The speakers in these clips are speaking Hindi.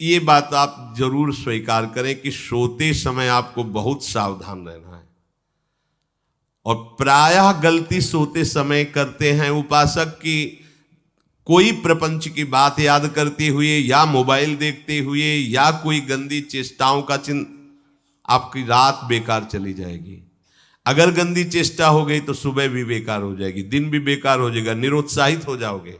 ये बात आप जरूर स्वीकार करें कि सोते समय आपको बहुत सावधान रहना है। और प्रायः गलती सोते समय करते हैं उपासक की, कोई प्रपंच की बात याद करते हुए या मोबाइल देखते हुए या कोई गंदी चेष्टाओं का आपकी रात बेकार चली जाएगी। अगर गंदी चेष्टा हो गई तो सुबह भी बेकार हो जाएगी, दिन भी बेकार हो जाएगा, निरुत्साहित हो जाओगे।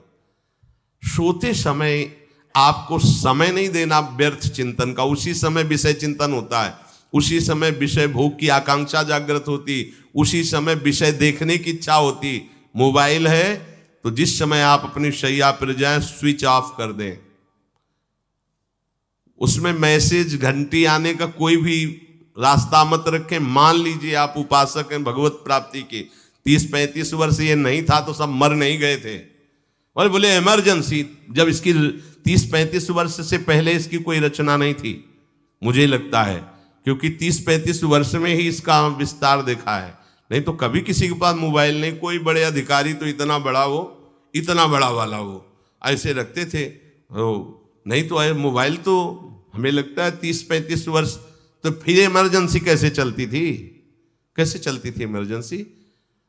सोते समय आपको समय नहीं देना व्यर्थ चिंतन का। उसी समय विषय चिंतन होता है, उसी समय विषय भोग की आकांक्षा जागृत होती, उसी समय विषय देखने की इच्छा होती। मोबाइल है तो जिस समय आप अपनी शैया पर जाएं स्विच ऑफ कर दें। उसमें मैसेज घंटी आने का कोई भी रास्ता मत रखें। मान लीजिए आप उपासक हैं भगवत प्राप्ति के, 30-35 वर्ष ये नहीं था तो सब मर नहीं गए थे। और बोले इमरजेंसी, जब इसकी 30-35 वर्ष से पहले इसकी कोई रचना नहीं थी, मुझे लगता है, क्योंकि 30-35 वर्ष में ही इसका विस्तार देखा है। नहीं तो कभी किसी के पास मोबाइल नहीं। कोई बड़े अधिकारी तो इतना बड़ा वो, इतना बड़ा वाला वो ऐसे रखते थे। नहीं तो मोबाइल तो हमें लगता है 30-35 वर्ष। तो फिर इमरजेंसी कैसे चलती थी? कैसे चलती थी इमरजेंसी?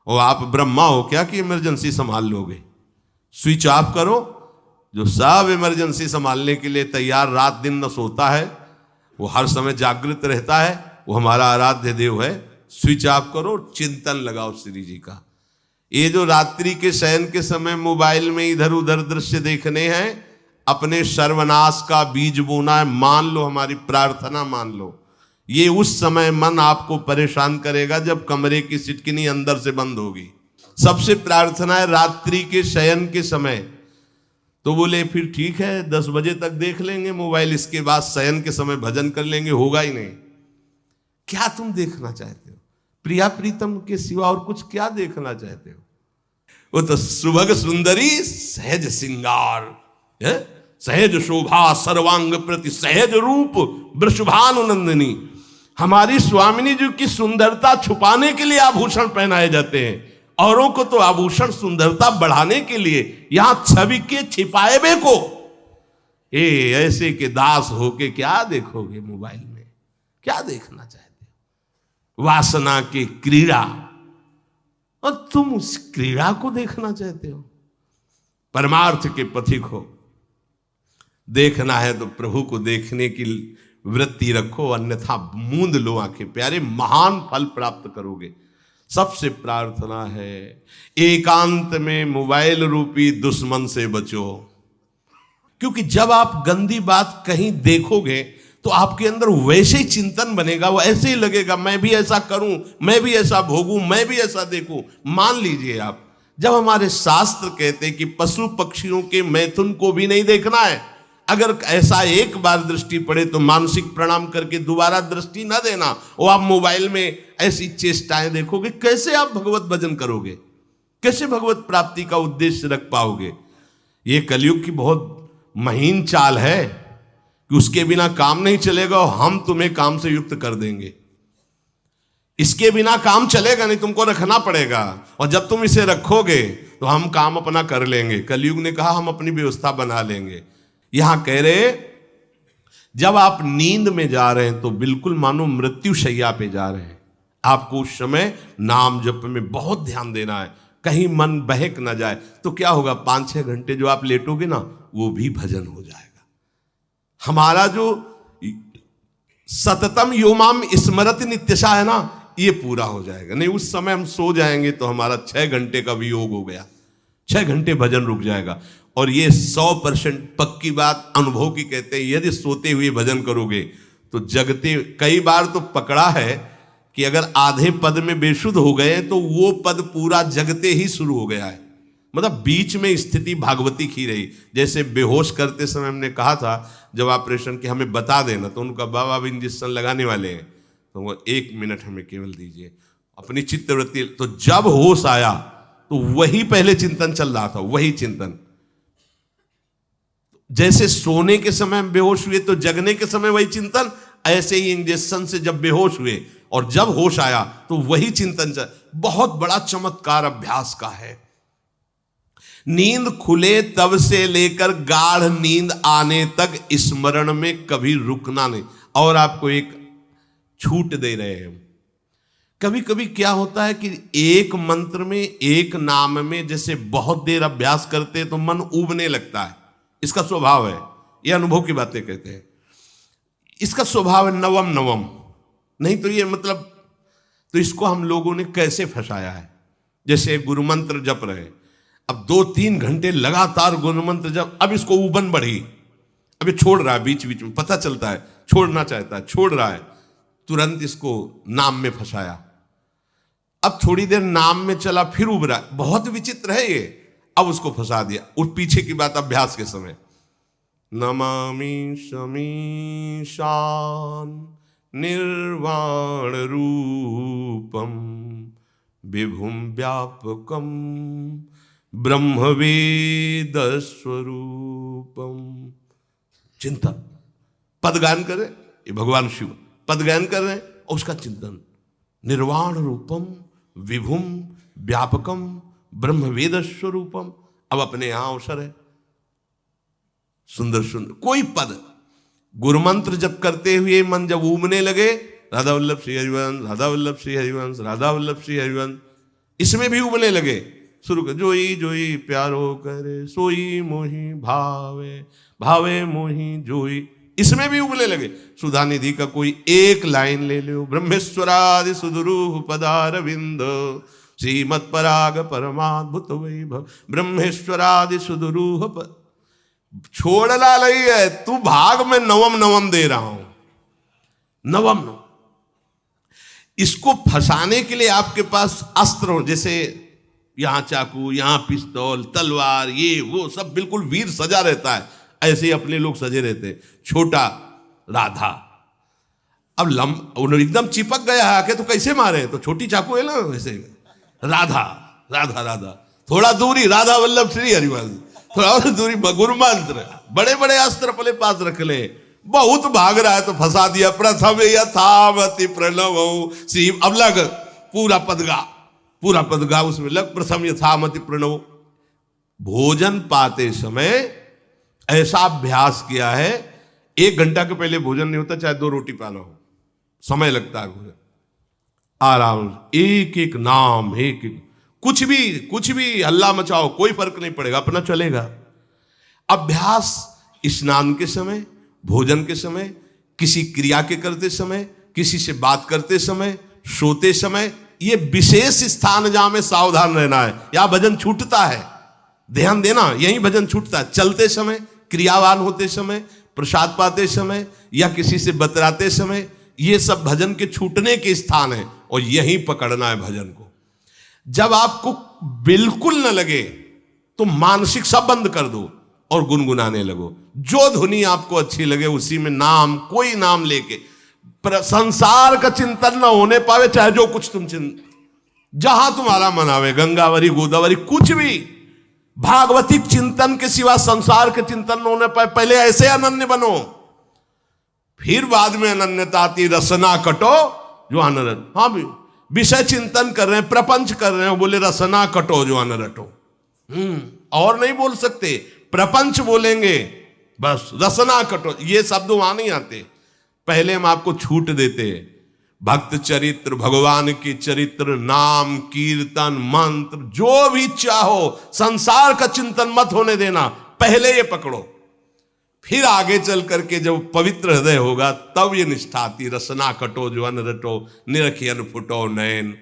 और आप ब्रह्मा हो क्या कि इमरजेंसी संभाल लोगे? स्विच ऑफ करो। जो सब इमरजेंसी संभालने के लिए तैयार रात दिन न सोता है, वो हर समय जागृत रहता है, वो हमारा आराध्य देव है। स्विच ऑफ करो, चिंतन लगाओ श्री जी का। ये जो रात्रि के शयन के समय मोबाइल में इधर उधर दृश्य देखने हैं, अपने सर्वनाश का बीज बोना है। मान लो, हमारी प्रार्थना मान लो, ये उस समय मन आपको परेशान करेगा जब कमरे की सिटकिनी अंदर से बंद होगी। सबसे प्रार्थना है रात्रि के शयन के समय। तो बोले फिर ठीक है 10 बजे तक देख लेंगे मोबाइल, इसके बाद शयन के समय भजन कर लेंगे। होगा ही नहीं। क्या तुम देखना चाहते हो? प्रिया प्रीतम के सिवा और कुछ क्या देखना चाहते हो? वो तो सुभग सुंदरी सहज सिंगार, सहज शोभा सर्वांग प्रति सहज रूप वृषभानुनंदिनी। हमारी स्वामिनी जी की सुंदरता छुपाने के लिए आभूषण पहनाए जाते हैं, औरों को तो आभूषण सुंदरता बढ़ाने के लिए। यहां छवि के छिपाए बे को ऐसे के दास होके क्या देखोगे मोबाइल में? क्या देखना चाहते हो? वासना की क्रीड़ा, और तुम उस क्रीड़ा को देखना चाहते हो? परमार्थ के पथिक हो। देखना है तो प्रभु को देखने की वृत्ति रखो, अन्यथा मूंद लो आंखें। प्यारे, महान फल प्राप्त करोगे। सबसे प्रार्थना है एकांत में मोबाइल रूपी दुश्मन से बचो। क्योंकि जब आप गंदी बात कहीं देखोगे तो आपके अंदर वैसे ही चिंतन बनेगा, वो ऐसे ही लगेगा मैं भी ऐसा करूं, मैं भी ऐसा भोगूं, मैं भी ऐसा देखूं। मान लीजिए आप, जब हमारे शास्त्र कहते हैं कि पशु पक्षियों के मैथुन को भी नहीं देखना है, अगर ऐसा एक बार दृष्टि पड़े तो मानसिक प्रणाम करके दोबारा दृष्टि ना देना। और आप मोबाइल में ऐसी चेष्टाएं देखोगे, कैसे आप भगवत भजन करोगे? कैसे भगवत प्राप्ति का उद्देश्य रख पाओगे? ये कलयुग की बहुत महीन चाल है कि उसके बिना काम नहीं चलेगा और हम तुम्हें काम से युक्त कर देंगे। इसके बिना काम चलेगा नहीं, तुमको रखना पड़ेगा। और जब तुम इसे रखोगे तो हम काम अपना कर लेंगे। कलयुग ने कहा हम अपनी व्यवस्था बना लेंगे। यहां कह रहे जब आप नींद में जा रहे हैं तो बिल्कुल मानो मृत्यु शैया पे जा रहे हैं। आपको उस समय नाम जप में बहुत ध्यान देना है, कहीं मन बहक ना जाए। तो क्या होगा, 5-6 घंटे जो आप लेटोगे ना, वो भी भजन हो जाएगा। हमारा जो सततम योमाम स्मरति नित्यशा है ना, ये पूरा हो जाएगा। नहीं, उस समय हम सो जाएंगे तो हमारा 6 घंटे का वियोग हो गया, 6 घंटे भजन रुक जाएगा। और ये 100% पक्की बात अनुभव की कहते हैं। यदि सोते हुए भजन करोगे तो जगते, कई बार तो पकड़ा है कि अगर आधे पद में बेशुद्ध हो गए तो वो पद पूरा जगते ही शुरू हो गया है। मतलब बीच में स्थिति भागवती की रही। जैसे बेहोश करते समय हमने कहा था जब ऑपरेशन के हमें बता देना, तो उनका बाबा अब इंजेक्शन लगाने वाले हैं तो वो 1 मिनट हमें केवल दीजिए, अपनी चित्तवृत्ति। तो जब होश आया तो वही पहले चिंतन चल रहा था, वही चिंतन। जैसे सोने के समय हम बेहोश हुए तो जगने के समय वही चिंतन, ऐसे ही इंजेक्शन से जब बेहोश हुए और जब होश आया तो वही चिंतन चल। बहुत बड़ा चमत्कार अभ्यास का है। नींद खुले तब से लेकर गाढ़ नींद आने तक स्मरण में कभी रुकना नहीं। और आपको एक छूट दे रहे हैं। कभी कभी क्या होता है कि एक मंत्र में, एक नाम में जैसे बहुत देर अभ्यास करते हैं तो मन उबने लगता है। इसका स्वभाव है, ये अनुभव की बातें कहते हैं। इसका स्वभाव है नवम नवम, नहीं तो ये मतलब, तो इसको हम लोगों ने कैसे फंसाया है। जैसे गुरु मंत्र जप रहे, अब 2-3 घंटे लगातार गुरु मंत्र जप, अब इसको उबन बढ़ी, अब ये छोड़ रहा है, बीच बीच में पता चलता है छोड़ना चाहता है, छोड़ रहा है, तुरंत इसको नाम में फंसाया। अब थोड़ी देर नाम में चला, फिर उब रहा है, बहुत विचित्र है ये। अब उसको फंसा दिया। उस पीछे की बात अभ्यास के समय, नमामि शमीशान निर्वाण रूपम विभुम व्यापकम ब्रह्मवेद स्वरूपम। चिंतन, पदगान करे, ये भगवान शिव पदगान कर रहे हैं और उसका चिंतन, निर्वाण रूपम विभुम व्यापकम ब्रह्मवेद स्वरूपम। अब अपने यहां अवसर है, सुंदर सुंदर कोई पद गुरुमंत्र जब करते हुए मन जब उबने लगे, राधा वल्लभ श्री हरिवंश, राधा वल्लभ श्री हरिवंश, राधा वल्लभ श्री हरिवंश, इसमें भी उबने लगे, शुरू कर, जोई जोई प्यारो करे सोई मोही भावे, भावे मोही जोई, इसमें भी उबने लगे। सुधा निधि का कोई एक लाइन ले लो, ब्रह्मेश्वरादि सुदुरूह पदारविंद श्रीमत् पराग परमाद्भुत वैभव, ब्रह्मेश्वरादि सुदुरूह छोड़ना नहीं है, तू भाग में नवम नवम दे रहा हूं, नवम नवम। इसको फंसाने के लिए आपके पास अस्त्र हो, जैसे यहां चाकू, यहां पिस्तौल, तलवार, ये वो सब बिल्कुल वीर सजा रहता है, ऐसे ही अपने लोग सजे रहते। छोटा राधा, अब एकदम चिपक गया है आके, तो कैसे मारे, तो छोटी चाकू है ना वैसे, राधा राधा राधा, थोड़ा दूरी राधा वल्लभ श्री हरिवंश, थोड़ा और दूरी गुरु मंत्र, बड़े बड़े अस्त्र अपने पास रख ले, बहुत भाग रहा है तो फंसा दिया। प्रथम यथावति प्रणव श्री, अब लग पूरा पदगा, पूरा पदगा उसमें लग, प्रथम यथामति प्रणव। भोजन पाते समय ऐसा अभ्यास किया है, 1 घंटा के पहले भोजन नहीं होता, चाहे 2 रोटी पाना हो, समय लगता है भोजन, आराम, एक एक नाम, एक एक, कुछ भी हल्ला मचाओ, कोई फर्क नहीं पड़ेगा, अपना चलेगा। अभ्यास स्नान के समय, भोजन के समय, किसी क्रिया के करते समय, किसी से बात करते समय, सोते समय, ये विशेष स्थान जहां में सावधान रहना है। यहां भजन छूटता है, ध्यान देना, यही भजन छूटता है। चलते समय, क्रियावान होते समय, प्रसाद पाते समय या किसी से बतराते समय, ये सब भजन के छूटने के स्थान है और यहीं पकड़ना है भजन को। जब आपको बिल्कुल न लगे तो मानसिक सब बंद कर दो और गुनगुनाने लगो, जो धुनी आपको अच्छी लगे उसी में नाम, कोई नाम लेके, संसार का चिंतन न होने पावे, चाहे जो कुछ तुम जहां तुम्हारा मन आवे, गंगावरी गोदावरी, कुछ भी भागवतिक चिंतन के सिवा संसार के चिंतन न होने पाए। पहले ऐसे अनन्य बनो, फिर बाद में अनन्यता आती, रसना कटो जो अनरट। हाँ भी विषय चिंतन कर रहे हैं, प्रपंच कर रहे हैं, बोले रसना कटो जो अनरटो, और नहीं बोल सकते, प्रपंच बोलेंगे बस, रसना कटो, ये शब्द वहां नहीं आते। पहले हम आपको छूट देते, भक्त चरित्र, भगवान की चरित्र, नाम, कीर्तन, मंत्र, जो भी चाहो, संसार का चिंतन मत होने देना, पहले ये पकड़ो, फिर आगे चल करके जब पवित्र हृदय होगा तब ये निष्ठा आती, रसना कटो जो अन रटो, निरखियन फुटो नयन।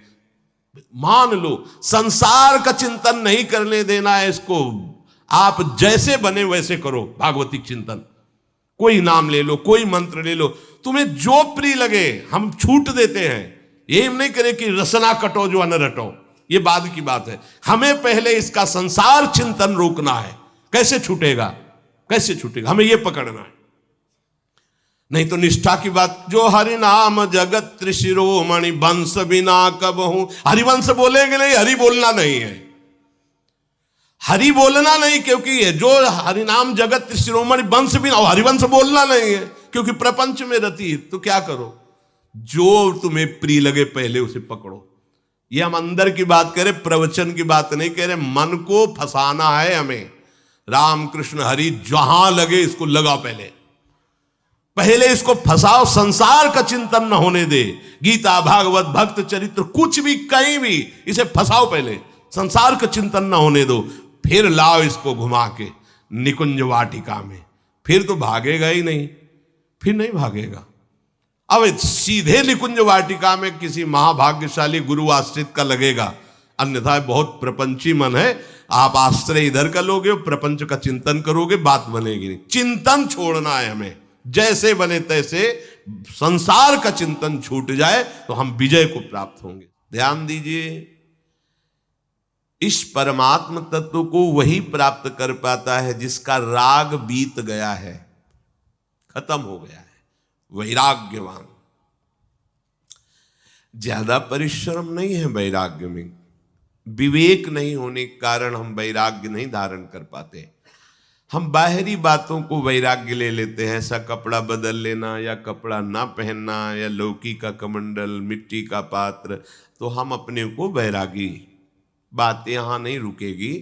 मान लो संसार का चिंतन नहीं करने देना है इसको, आप जैसे बने वैसे करो भागवतिक चिंतन, कोई नाम ले लो, कोई मंत्र ले लो, तुम्हें जो प्रिय लगे। हम छूट देते हैं, ये हम नहीं करें कि रसना कटो जो अन रटो, ये बाद की बात है। हमें पहले इसका संसार चिंतन रोकना है। कैसे छूटेगा, कैसे छूटेगा, हमें यह पकड़ना है। नहीं तो निष्ठा की बात, जो हरि नाम जगत त्रिशिरोमणि वंश बिना कबहू, हरिवंश बोलेंगे नहीं, हरि बोलना नहीं है, हरि बोलना नहीं, क्योंकि ये जो हरिनाम जगत त्रिशिरोमणि वंश बिना, हरिवंश बोलना नहीं है क्योंकि प्रपंच में रति। तो क्या करो, जो तुम्हें प्रिय लगे पहले उसे पकड़ो, ये हम अंदर की बात करें, प्रवचन की बात नहीं कह रहे। मन को फंसाना है हमें। राम कृष्ण हरि जहां लगे इसको लगा, पहले इसको फंसाओ, संसार का चिंतन न होने दे। गीता भागवत भक्त चरित्र कुछ भी कहीं भी इसे फंसाओ, पहले संसार का चिंतन न होने दो, फिर लाओ इसको घुमा के निकुंज वाटिका में, फिर तो भागेगा ही नहीं, फिर नहीं भागेगा। अब सीधे निकुंज वाटिका में किसी महाभाग्यशाली गुरु आश्रित का लगेगा, अन्यथा बहुत प्रपंची मन है। आप आश्रय इधर का लोगे, प्रपंच का चिंतन करोगे, बात बनेगी नहीं। चिंतन छोड़ना है हमें, जैसे बने तैसे संसार का चिंतन छूट जाए तो हम विजय को प्राप्त होंगे। ध्यान दीजिए, इस परमात्म तत्व को वही प्राप्त कर पाता है जिसका राग बीत गया है, खत्म हो गया है, वैराग्यवान। ज्यादा परिश्रम नहीं है वैराग्य में, विवेक नहीं होने के कारण हम वैराग्य नहीं धारण कर पाते। हम बाहरी बातों को वैराग्य ले लेते हैं, ऐसा कपड़ा बदल लेना या कपड़ा ना पहनना या लौकी का कमंडल, मिट्टी का पात्र, तो हम अपने को वैरागी। बात यहां नहीं रुकेगी।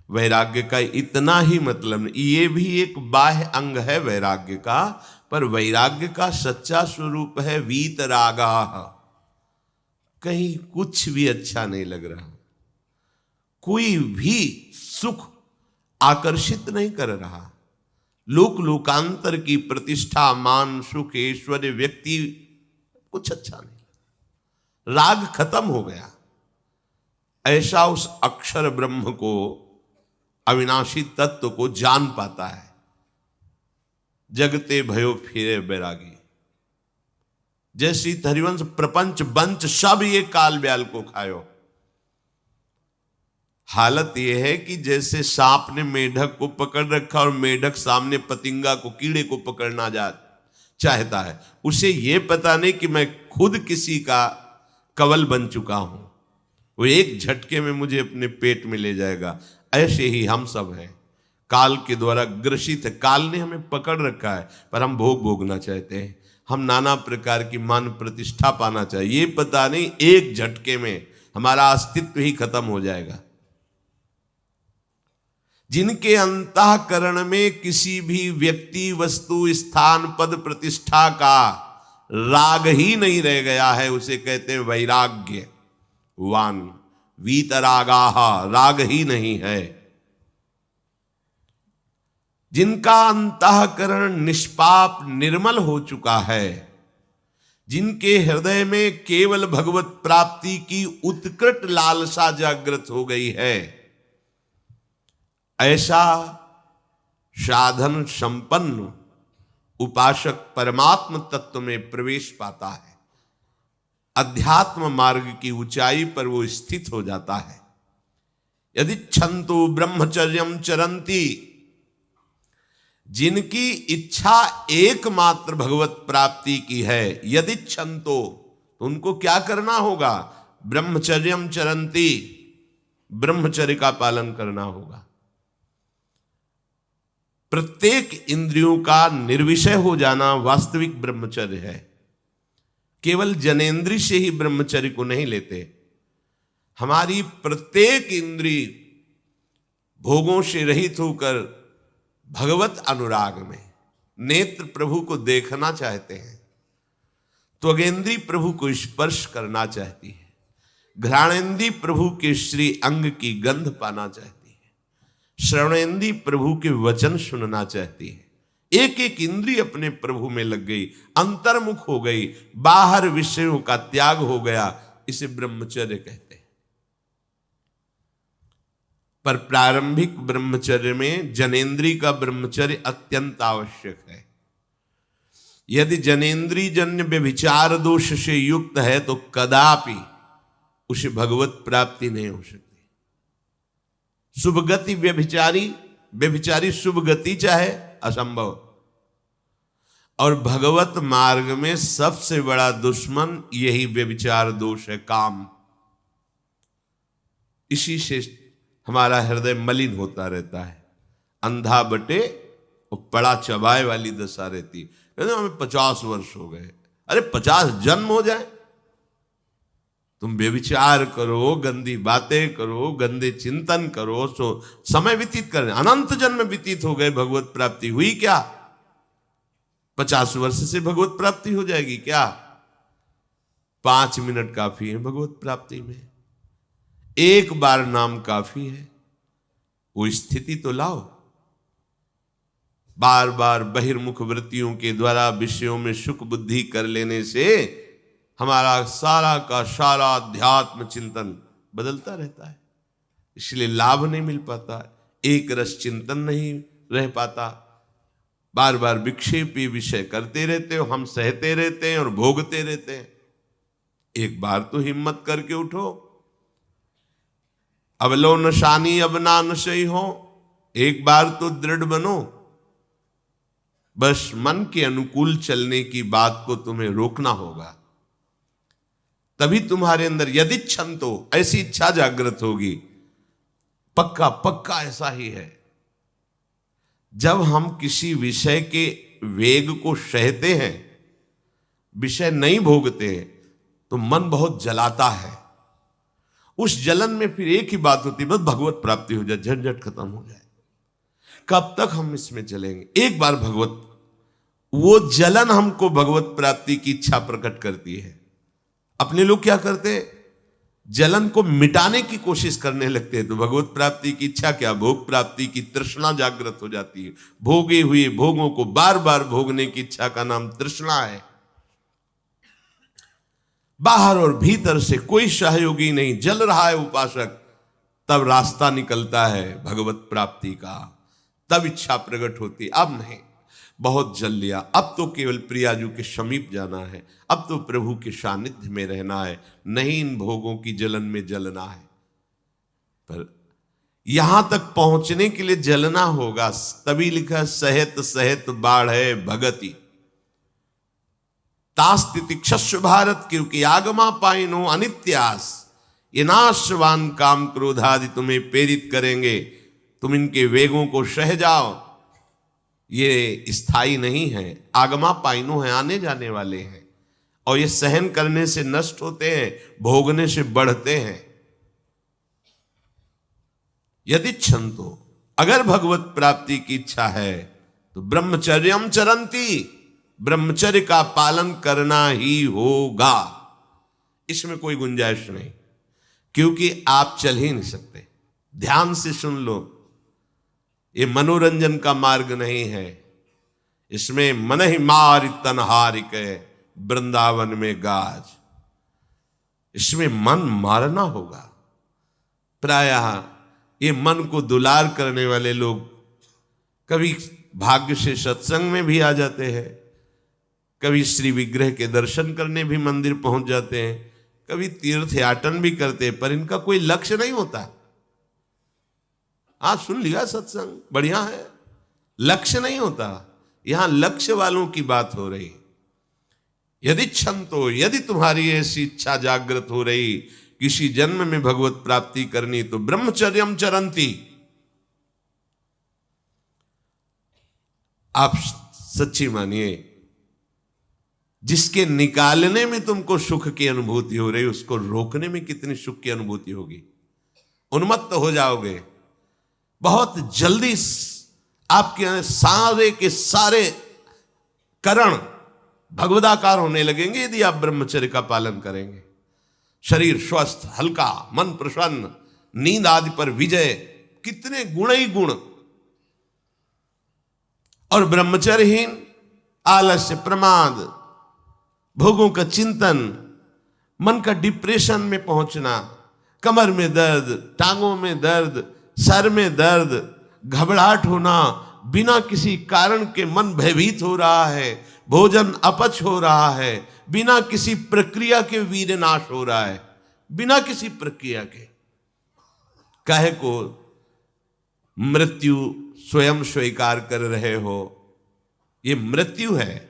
वैराग्य का इतना ही मतलब नहीं, ये भी एक बाह्य अंग है वैराग्य का, पर वैराग्य का सच्चा स्वरूप है वीतरागा। कहीं कुछ भी अच्छा नहीं लग रहा, कोई भी सुख आकर्षित नहीं कर रहा, लोक लोकांतर की प्रतिष्ठा, मान, सुख, ऐश्वर्य, व्यक्ति, कुछ अच्छा नहीं, राग खत्म हो गया। ऐसा उस अक्षर ब्रह्म को, अविनाशी तत्व को जान पाता है। जगते भयो फिरे बैरागी, जैसी हरिवंश प्रपंच बंच सब ये काल ब्याल को खायो। हालत यह है कि जैसे सांप ने मेढक को पकड़ रखा और मेढक सामने पतिंगा को, कीड़े को पकड़ना चाहता है, उसे यह पता नहीं कि मैं खुद किसी का कवल बन चुका हूं, वो एक झटके में मुझे अपने पेट में ले जाएगा। ऐसे ही हम सब हैं, काल के द्वारा ग्रसित है। काल ने हमें पकड़ रखा है, पर हम भोग भोगना चाहते हैं, हम नाना प्रकार की मान प्रतिष्ठा पाना चाहिए। ये पता नहीं एक झटके में हमारा अस्तित्व ही खत्म हो जाएगा। जिनके अंतःकरण में किसी भी व्यक्ति, वस्तु, स्थान, पद, प्रतिष्ठा का राग ही नहीं रह गया है, उसे कहते हैं वैराग्यवान। वीतरागाः, राग ही नहीं है। जिनका अंतःकरण निष्पाप निर्मल हो चुका है, जिनके हृदय में केवल भगवत प्राप्ति की उत्कट लालसा जागृत हो गई है, ऐसा साधन संपन्न उपासक परमात्म तत्व में प्रवेश पाता है। अध्यात्म मार्ग की ऊंचाई पर वो स्थित हो जाता है। यदि छंतु ब्रह्मचर्यम चरंती, जिनकी इच्छा एकमात्र भगवत प्राप्ति की है, यदि छंतो, तो उनको क्या करना होगा? ब्रह्मचर्यम चरंती, ब्रह्मचर्य का पालन करना होगा। प्रत्येक इंद्रियों का निर्विषय हो जाना वास्तविक ब्रह्मचर्य है। केवल जनेन्द्रिय से ही ब्रह्मचर्य को नहीं लेते। हमारी प्रत्येक इंद्रिय भोगों से रहित होकर भगवत अनुराग में, नेत्र प्रभु को देखना चाहते हैं, त्वगेंद्री प्रभु को स्पर्श करना चाहती है, घ्राणेन्द्री प्रभु के श्री अंग की गंध पाना चाहती है, श्रवणेन्द्री प्रभु के वचन सुनना चाहती है। एक एक इंद्रिय अपने प्रभु में लग गई, अंतर्मुख हो गई, बाहर विषयों का त्याग हो गया। इसे ब्रह्मचर्य कहते हैं। पर प्रारंभिक ब्रह्मचर्य में जनेन्द्रिय का ब्रह्मचर्य अत्यंत आवश्यक है। यदि जनेन्द्रिय जन्य व्यभिचार दोष से युक्त है तो कदापि उसे भगवत प्राप्ति नहीं हो सकती। शुभ गति व्यभिचारी शुभ गति चाहे असंभव। और भगवत मार्ग में सबसे बड़ा दुश्मन यही व्यभिचार दोष है, काम। इसी से हमारा हृदय मलिन होता रहता है, अंधा बटे और पड़ा चबाए वाली दशा रहती। कहते हमें 50 वर्ष हो गए। अरे 50 जन्म हो जाए तुम व्यभिचार करो, गंदी बातें करो, गंदे चिंतन करो, सो समय व्यतीत कर, अनंत जन्म व्यतीत हो गए, भगवत प्राप्ति हुई क्या? 50 वर्ष से भगवत प्राप्ति हो जाएगी क्या? 5 मिनट काफी है भगवत प्राप्ति में, एक बार नाम काफी है। वो स्थिति तो लाओ। बार बार बहिर्मुख वृत्तियों के द्वारा विषयों में सुख बुद्धि कर लेने से हमारा सारा का सारा अध्यात्म चिंतन बदलता रहता है, इसलिए लाभ नहीं मिल पाता, एक रस चिंतन नहीं रह पाता। बार बार विक्षेपी विषय करते रहते हो, हम सहते रहते हैं और भोगते रहते हैं। एक बार तो हिम्मत करके उठो, अब लो नशानी अब ना नशई हो, एक बार तो दृढ़ बनो। बस मन के अनुकूल चलने की बात को तुम्हें रोकना होगा, तभी तुम्हारे अंदर यदि क्षण तो ऐसी इच्छा जागृत होगी। पक्का पक्का ऐसा ही है, जब हम किसी विषय के वेग को सहते हैं, विषय नहीं भोगते हैं, तो मन बहुत जलाता है। उस जलन में फिर एक ही बात होती है, बस भगवत प्राप्ति हो जाए, झंझट खत्म हो जाए। कब तक हम इसमें चलेंगे? एक बार भगवत, वो जलन हमको भगवत प्राप्ति की इच्छा प्रकट करती है। अपने लोग क्या करते, जलन को मिटाने की कोशिश करने लगते हैं, तो भगवत प्राप्ति की इच्छा क्या, भोग प्राप्ति की तृष्णा जागृत हो जाती है। भोगे हुए भोगों को बार बार भोगने की इच्छा का नाम तृष्णा है। बाहर और भीतर से कोई सहयोगी नहीं, जल रहा है उपासक, तब रास्ता निकलता है भगवत प्राप्ति का, तब इच्छा प्रकट होती। अब नहीं, बहुत जल लिया, अब तो केवल प्रियाजू के समीप जाना है, अब तो प्रभु के सानिध्य में रहना है, नहीं इन भोगों की जलन में जलना है। पर यहां तक पहुंचने के लिए जलना होगा, तभी लिखा सहित सहित बाढ़ भगति तास्तितिक्षस्व भारत, क्योंकि आगमा पाइनो अनित्यास, ये नाशवान काम क्रोधादि तुम्हें प्रेरित करेंगे, तुम इनके वेगों को सह जाओ, ये स्थायी नहीं है। आगमा पाइनो है, आने जाने वाले हैं, और ये सहन करने से नष्ट होते हैं, भोगने से बढ़ते हैं। यदि क्षंतो, अगर भगवत प्राप्ति की इच्छा है तो ब्रह्मचर्यम चरंती, ब्रह्मचर्य का पालन करना ही होगा, इसमें कोई गुंजाइश नहीं, क्योंकि आप चल ही नहीं सकते। ध्यान से सुन लो, ये मनोरंजन का मार्ग नहीं है, इसमें मन ही मार तनहारिक वृंदावन में गाज, इसमें मन मारना होगा। प्रायः ये मन को दुलार करने वाले लोग कभी भाग्य से सत्संग में भी आ जाते हैं, कभी श्री विग्रह के दर्शन करने भी मंदिर पहुंच जाते हैं, कभी तीर्थ याटन भी करते हैं, पर इनका कोई लक्ष्य नहीं होता। आज सुन लिया सत्संग, बढ़िया है, लक्ष्य नहीं होता। यहां लक्ष्य वालों की बात हो रही। यदि क्षण तो, यदि तुम्हारी ऐसी इच्छा जागृत हो रही किसी जन्म में भगवत प्राप्ति करनी, तो ब्रह्मचर्यम चरंती, आप सच्ची मानिए, जिसके निकालने में तुमको सुख की अनुभूति हो रही, उसको रोकने में कितनी सुख की अनुभूति होगी। उन्मत्त हो जाओगे, बहुत जल्दी आपके सारे के सारे करण भगवदाकार होने लगेंगे यदि आप ब्रह्मचर्य का पालन करेंगे। शरीर स्वस्थ, हल्का, मन प्रसन्न, नींद आदि पर विजय, कितने गुण ही गुण। और ब्रह्मचर्यहीन आलस्य, प्रमाद, भोगों का चिंतन, मन का डिप्रेशन में पहुंचना, कमर में दर्द, टांगों में दर्द, सर में दर्द, घबराहट होना, बिना किसी कारण के मन भयभीत हो रहा है, भोजन अपच हो रहा है, बिना किसी प्रक्रिया के वीर नाश हो रहा है, बिना किसी प्रक्रिया के। काहे को मृत्यु स्वयं स्वीकार कर रहे हो, ये मृत्यु है।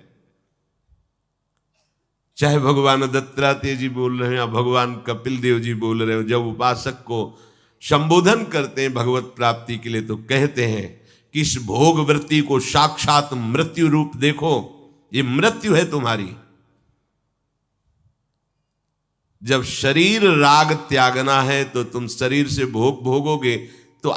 चाहे भगवान दत्तात्रेय जी बोल रहे हैं या भगवान कपिल देव जी बोल रहे हो, जब उपासक को संबोधन करते हैं भगवत प्राप्ति के लिए, तो कहते हैं कि इस भोग वृत्ति को साक्षात मृत्यु रूप देखो, ये मृत्यु है तुम्हारी। जब शरीर राग त्यागना है तो तुम शरीर से भोग भोगोगे तो